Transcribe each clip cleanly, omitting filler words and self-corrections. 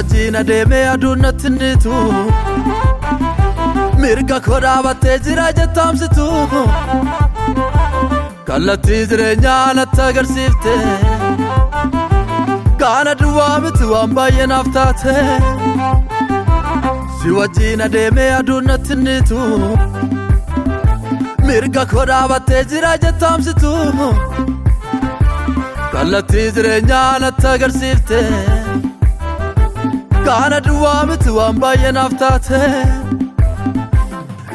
wajjin adeemee aduun natti hin dhiitu mirga koo dhaabattee jira jettaamsitu kallattii jireenyaa natti agarsiifte kaana duwwaa miti waan baay'ee naaf taate si wajjin adeemee aduun natti hin dhiitu mirga koo dhaabattee jira jettaamsitu kallattii jireenyaa natti agarsiifte kaana duwwaa miti waan baay'ee naaf taate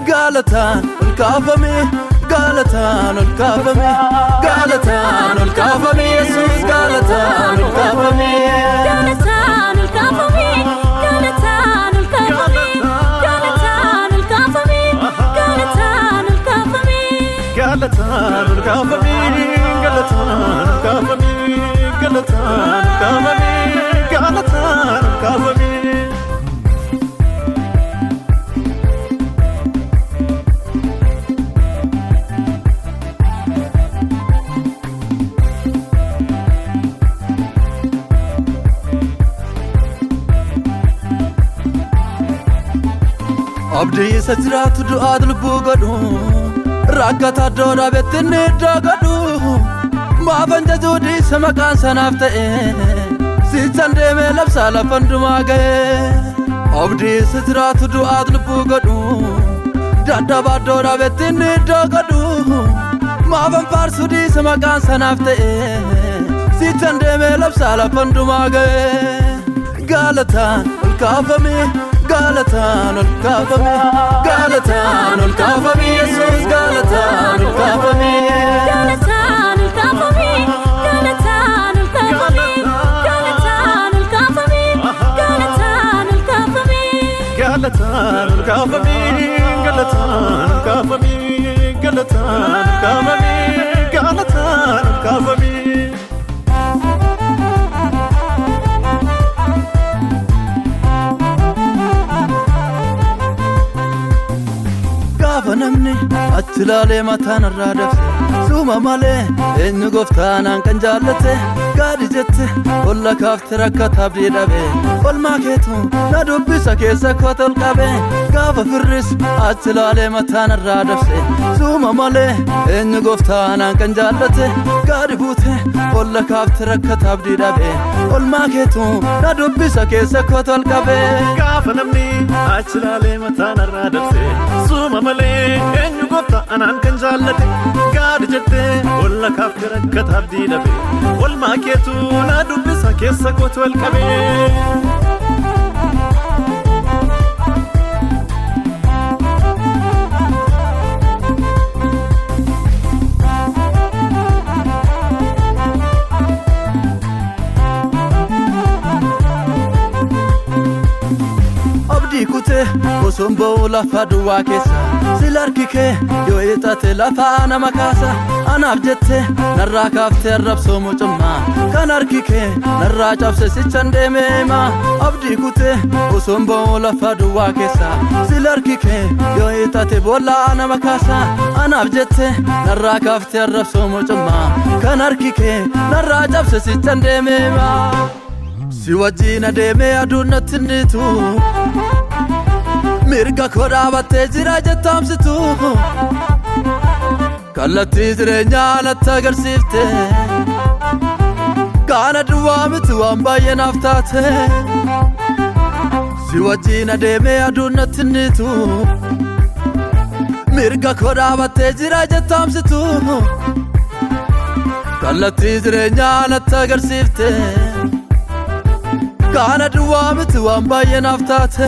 galataan ol kaafame galataan ol kaafame galataan ol kaafame Yesuus galataan ol kaafame galataan ol kaafame galataan ol kaafame galataan ol kaafame galataan ol kaafame galataan ol kaafame galataan ol kaafame galataan ol kaafame galataan ol kaafame abdii isa jiraatu du'aat lubbuu godhu rakkata iddoo dhaabetti inni iddoo godhu maafan jajuu dhiisa maqaan sanaaf ta'e sichan deemee labsaa lafa hundumaa ga'e abdii isa jiraatu du'aat lubbuu godhu dadhabaa iddoo dhaabetti inni iddoo godhu maafan faarsuu dhiisa maqaan sanaaf ta'e sichan deemee labsaa lafa hundumaa ga'e galataan ol kaafame galataan ol kaafame galataan ol kaafame Yesuus galataan ol kaafame galataan ol kaafame galataan ol kaafame galataan ol kaafame galataan ol kaafame galataan ol kaafame galataan ol kaafame galataan ol kaafame galataan ol kaafame namni achi laalee mataan irraa dabse suuma malee eenyu gooftaanaan kan jaallate gaadhi jette olla kaafte rakkata abdii dhabe olmaa keetu na dubbisa keessa koo tolqabe gaafa firris achi laalee mataan irraa dabse suuma malee eenyu gooftaanaan kan jaallate gaadhi buute olla kaafte rakkata abdii dhabe olmaa keetu na dubbisa keessa koo tolqabe gaafa namni achi laalee mataan irraa dabse suuma malee eenyu gooftaanaan kan jaallate gaadhi jette olla kaafte rakkata abdii dhabe olmaa keetu na dubbisa keessa koo tolqabe kute bosombo lafa duwwaa keessa sila harki kee yoo hiixate lafaa nama kaasa anaaf jette narraa kaaftee arrabsoo mucummaa kan harki kee narraa cabse sichan deemeema abdii kute bosombo lafa duwwaa keessa sila harki kee yoo hiixate boollaa nama kaasa anaaf jette narraa kaaftee arrabsoo mucummaa kan harki kee narraa cabse sichan deemeema si wajjin adeemee aduun natti hin dhiitu mirga koo dhaabattee jira jettaamsitu kallattii jireenyaa natti agarsiifte kaana duwwaa miti waan baay'ee naaf taate si wajjin adeemee aduun natti hin dhiitu mirga koo dhaabattee jira jettaamsitu kallattii jireenyaa natti agarsiifte kaana duwwaa miti waan baay'ee naaf taate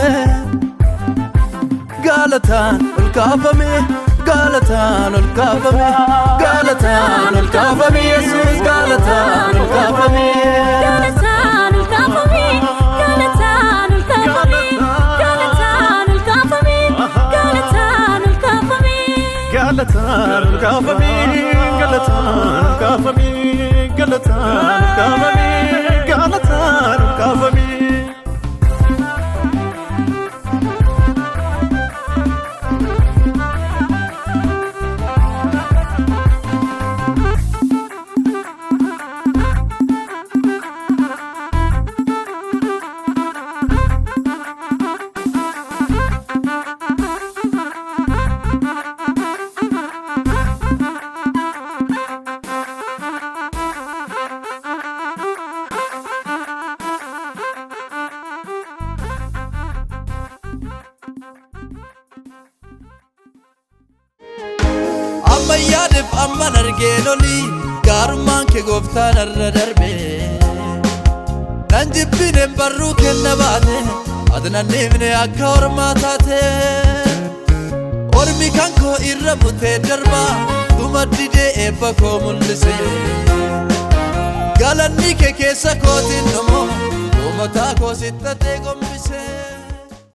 galataan ol kaafame galataan ol kaafame galataan ol kaafame Yesuus galataan ol kaafame galataan ol kaafame galataan ol kaafame galataan ol kaafame galataan ol kaafame galataan ol kaafame galataan ol kaafame galataan ol kaafame galataan ol kaafame yaadif amman argeen oli gaarummaan kee gooftaan irra darbe nan jibbineen barruu kenna baate ati nan dhiifne akka ormaa taate ormi kan koo irra butee darba dhuma didee eebba koo mul'ise galanni kee keessa kootiin dhumoo mataa koo sittatee gombise.